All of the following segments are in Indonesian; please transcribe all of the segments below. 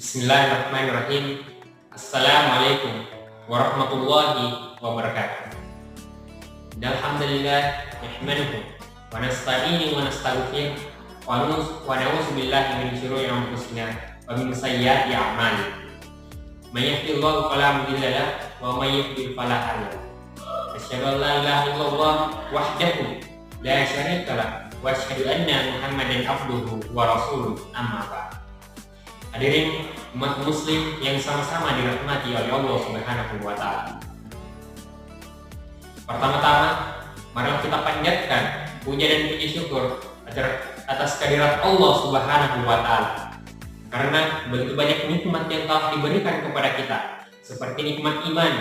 Bismillahirrahmanirrahim. Assalamualaikum warahmatullahi wabarakatuh. Alhamdulillah nahmaduhu wa nasta'inu wa nastaghfiruh wa na'udzu billahi min syururi anfusina wa min sayyiati a'malina. May yahdihillahu fala mudilla lahu wa may yudlil fala hadiya lahu. Asyhadu an la ilaha illallah wahdahu la syarika lahu wa asyhadu anna Muhammadan abduhu wa rasuluh, amma ba'd. Hadirin umat muslim yang sama-sama dirahmati oleh Allah Subhanahu wa taala. Pertama-tama, mari kita panjatkan puja dan puji syukur atas kehadirat Allah Subhanahu wa taala. Karena begitu banyak nikmat yang telah diberikan kepada kita, seperti nikmat iman,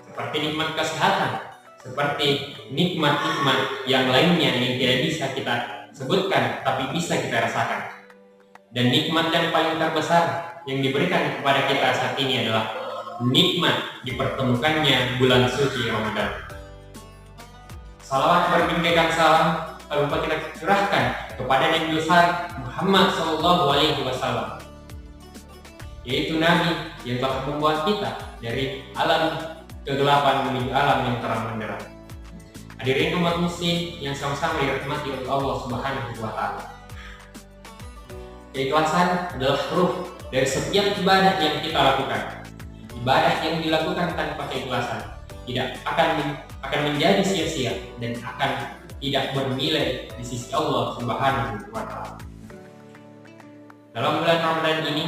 seperti nikmat kesehatan, seperti nikmat-nikmat yang lainnya yang tidak bisa kita sebutkan tapi bisa kita rasakan. Dan nikmat yang paling terbesar yang diberikan kepada kita saat ini adalah nikmat dipertemukannya bulan suci Ramadan. Salawat berpinggirkan salam lupa kita curahkan kepada Nabi besar Muhammad SAW, yaitu Nabi yang telah membuat kita dari alam kegelapan menuju alam yang terang benderang. Hadirin umat muslim yang sama-sama dirahmati oleh Allah Subhanahu wa taala. Keikhlasan adalah ruh dari setiap ibadah yang kita lakukan. Ibadah yang dilakukan tanpa keikhlasan tidak akan menjadi sia-sia dan akan tidak bernilai di sisi Allah Subhanahu wa taala. Dalam bulan Ramadan ini,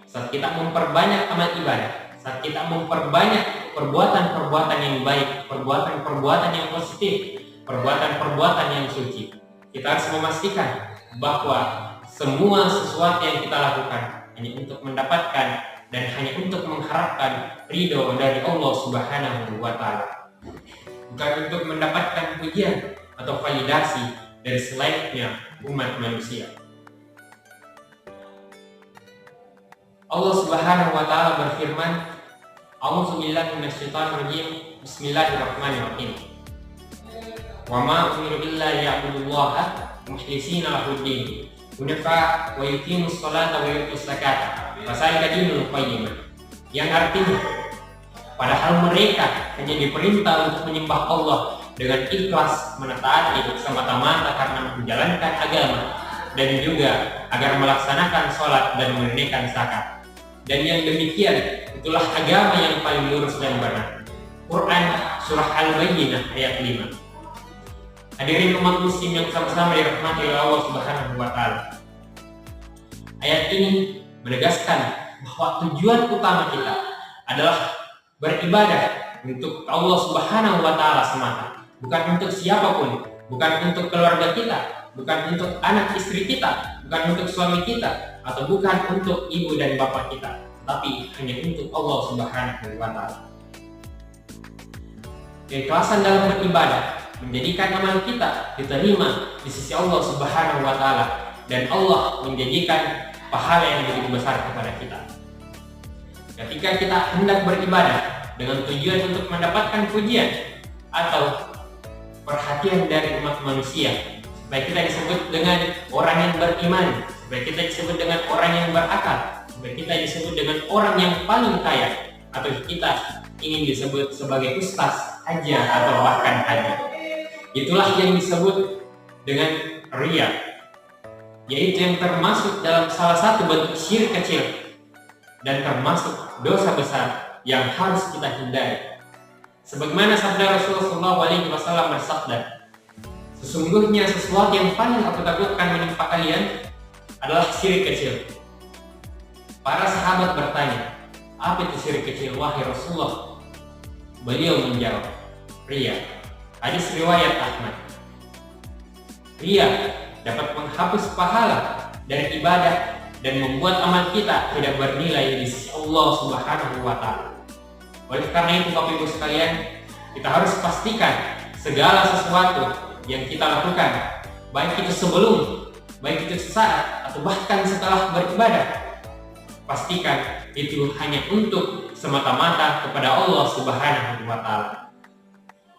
saat kita memperbanyak amal ibadah, saat kita memperbanyak perbuatan-perbuatan yang baik, perbuatan-perbuatan yang positif, perbuatan-perbuatan yang suci, kita harus memastikan bahwa semua sesuatu yang kita lakukan hanya untuk mendapatkan dan hanya untuk mengharapkan ridho dari Allah Subhanahu wa taala, bukan untuk mendapatkan pujian atau validasi dari selainnya umat manusia. Allah Subhanahu wa taala berfirman, A'udzu billahi minasyaitonir rajim. Bismillahirrahmanirrahim. Wa ma umiru illa liya'budullaha mukhlishina lahud-din hunafa wa yuqimus sholata wa yutuz zakata wa dzalika dinul qayyim. Yang artinya, padahal mereka hanya diperintah untuk menyembah Allah dengan ikhlas, menetaati semata-mata karena menjalankan agama, dan juga agar melaksanakan sholat dan menunaikan zakat. Dan yang demikian itulah agama yang paling lurus dan benar. Quran surah Al-Bayyinah ayat 5. Hadirin umat muslim yang sama-sama dirahmati oleh Allah Subhanahu wa taala. Ayat ini menegaskan bahwa tujuan utama kita adalah beribadah untuk Allah Subhanahu wa taala semata, bukan untuk siapapun, bukan untuk keluarga kita, bukan untuk anak istri kita, bukan untuk suami kita, atau bukan untuk ibu dan bapak kita, tapi hanya untuk Allah Subhanahu wa taala. Keikhlasan dalam beribadah menjadikan amal kita diterima di sisi Allah Subhanahu wa taala, dan Allah menjanjikan pahala yang begitu besar kepada kita. Ketika kita hendak beribadah dengan tujuan untuk mendapatkan pujian atau perhatian dari umat manusia, supaya kita disebut dengan orang yang beriman, supaya kita disebut dengan orang yang berakal, supaya kita disebut dengan orang yang paling kaya, atau kita ingin disebut sebagai ustaz aja atau bahkan haji, itulah yang disebut dengan riya, yaitu yang termasuk dalam salah satu bentuk syirik kecil dan termasuk dosa besar yang harus kita hindari. Sebagaimana sabda Rasulullah SAW bersabda, sesungguhnya sesuatu yang paling aku takutkan menimpa kalian adalah syirik kecil. Para sahabat bertanya, apa itu syirik kecil wahai Rasulullah? Beliau menjawab, riya. Hadis riwayat Ahmad. Riya dapat menghapus pahala dari ibadah dan membuat amal kita tidak bernilai di sisi Allah Subhanahu wa taala. Oleh karena itu, Bapak Ibu sekalian, kita harus pastikan segala sesuatu yang kita lakukan, baik itu sebelum, baik itu sesaat, atau bahkan setelah beribadah, pastikan itu hanya untuk semata-mata kepada Allah Subhanahu wa taala.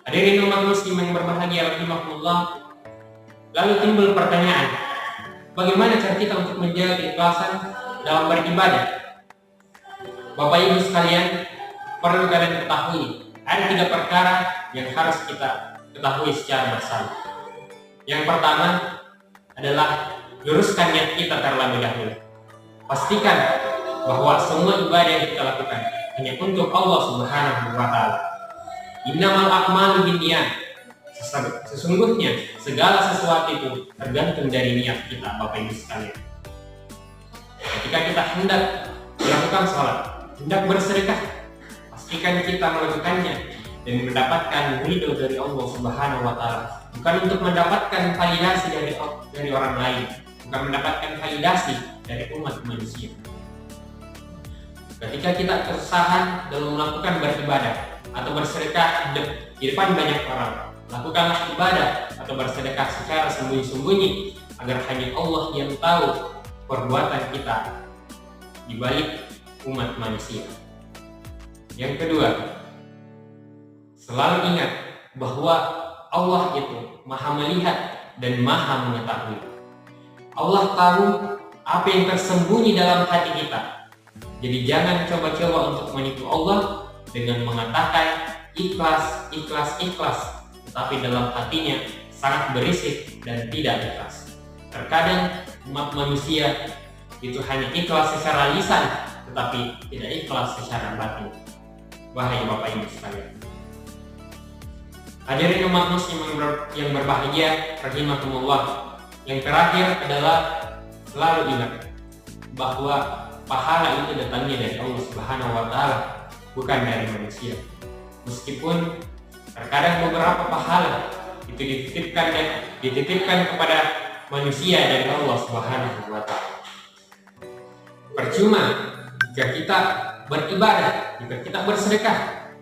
Hadirin umat muslim yang berbahagia rahimakumullah, lalu timbul pertanyaan, bagaimana cara kita untuk menjaga keikhlasan dalam beribadah? Bapak Ibu sekalian, perlu kalian ketahui, ada 3 perkara yang harus kita ketahui secara bersama. Yang pertama adalah luruskan niat kita terlebih dahulu. Pastikan bahwa semua ibadah yang kita lakukan hanya untuk Allah Subhanahu wa Ta'ala. Innamal a'malu binniyat. Sesungguhnya segala sesuatu itu tergantung dari niat kita, Bapak Ibu sekalian. Ketika kita hendak melakukan sholat, hendak bersedekah, pastikan kita melakukannya dan mendapatkan ridho dari Allah Subhanahu wa Ta'ala, bukan untuk mendapatkan validasi dari orang lain, bukan mendapatkan validasi dari umat manusia. Ketika kita kesusahan dalam melakukan beribadah atau bersedekah di depan banyak orang, lakukanlah ibadah atau bersedekah secara sembunyi-sembunyi agar hanya Allah yang tahu perbuatan kita di balik umat manusia. Yang kedua, selalu ingat bahwa Allah itu Maha melihat dan Maha mengetahui. Allah tahu apa yang tersembunyi dalam hati kita. Jadi jangan coba-coba untuk menipu Allah dengan mengatakan ikhlas, ikhlas, ikhlas, tetapi dalam hatinya sangat berisik dan tidak ikhlas. Terkadang umat manusia itu hanya ikhlas secara lisan, tetapi tidak ikhlas secara batin. Wahai Bapak Ibu sekalian, hadirin umat muslim yang berbahagia rahimakumullah. Yang terakhir adalah selalu ingat bahwa pahala itu datangnya dari Allah Subhanahu wa Ta'ala, bukan dari manusia. Meskipun terkadang beberapa pahala itu dititipkan kepada manusia dari Allah Subhanahu wa Ta'ala. Percuma jika kita beribadah, jika kita bersedekah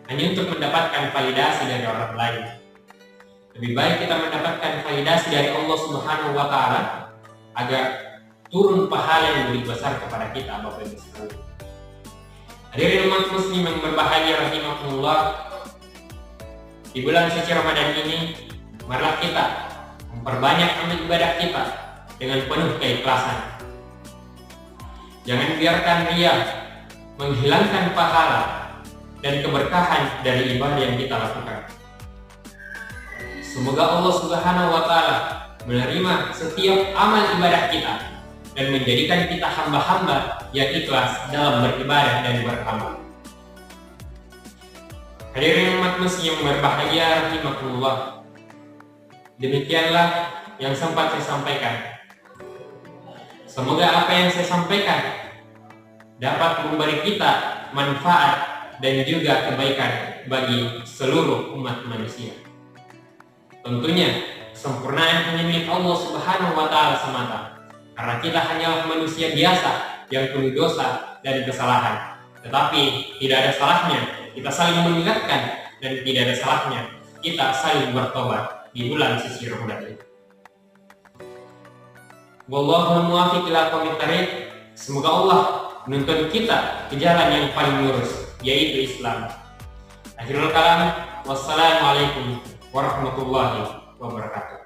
hanya untuk mendapatkan validasi dari orang lain. Lebih baik kita mendapatkan validasi dari Allah Subhanahu wa Ta'ala agar turun pahala yang lebih besar kepada kita, Bapak Ibu sekalian. Hadirin umat muslim yang berbahagia rahimakumullah, di bulan suci Ramadan ini marilah kita memperbanyak amal ibadah kita dengan penuh keikhlasan. Jangan biarkan ria menghilangkan pahala dan keberkahan dari ibadah yang kita lakukan. Semoga Allah Subhanahu wa Ta'ala menerima setiap amal ibadah kita dan menjadikan kita hamba-hamba yang ikhlas dalam beribadah dan beramal. Hadirin umat muslim yang berbahagia rahimakumullah, demikianlah yang sempat saya sampaikan. Semoga apa yang saya sampaikan dapat memberi kita manfaat dan juga kebaikan bagi seluruh umat manusia. Tentunya kesempurnaan hanya milik Allah Subhanahu wa Ta'ala semata, karena kita hanyalah manusia biasa yang penuh dosa dan kesalahan. Tetapi tidak ada salahnya kita saling mengingatkan, dan tidak ada salahnya kita saling bertobat di bulan suci Ramadan ini. Wallahul muwaffiq ila aqwamit thariq. Semoga Allah menuntun kita ke jalan yang paling lurus, yaitu Islam. Akhirul kalam, wassalamualaikum warahmatullahi wabarakatuh.